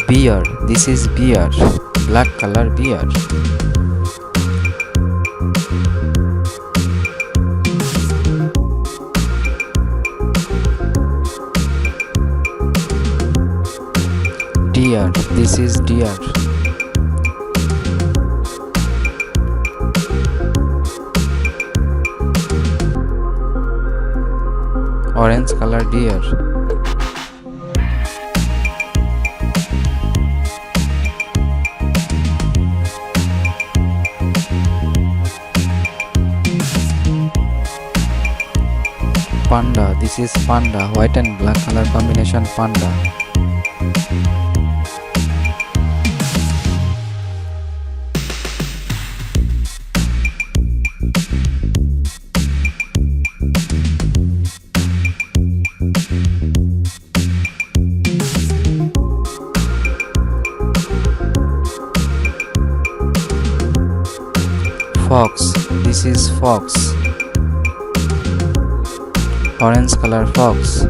Bear, this is bear, black color bear. Deer, this is deer. Orange color deer. Panda, this is panda, white and black color combination panda. Fox, this is fox, orange color fox.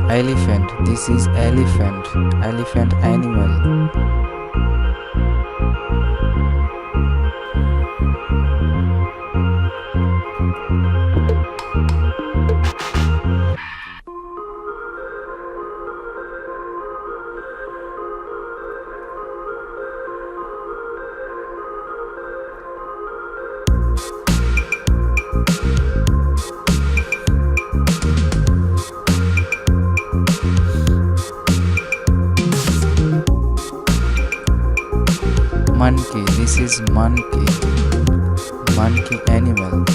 Elephant, this is elephant, elephant animal. Monkey, this is monkey, monkey animal.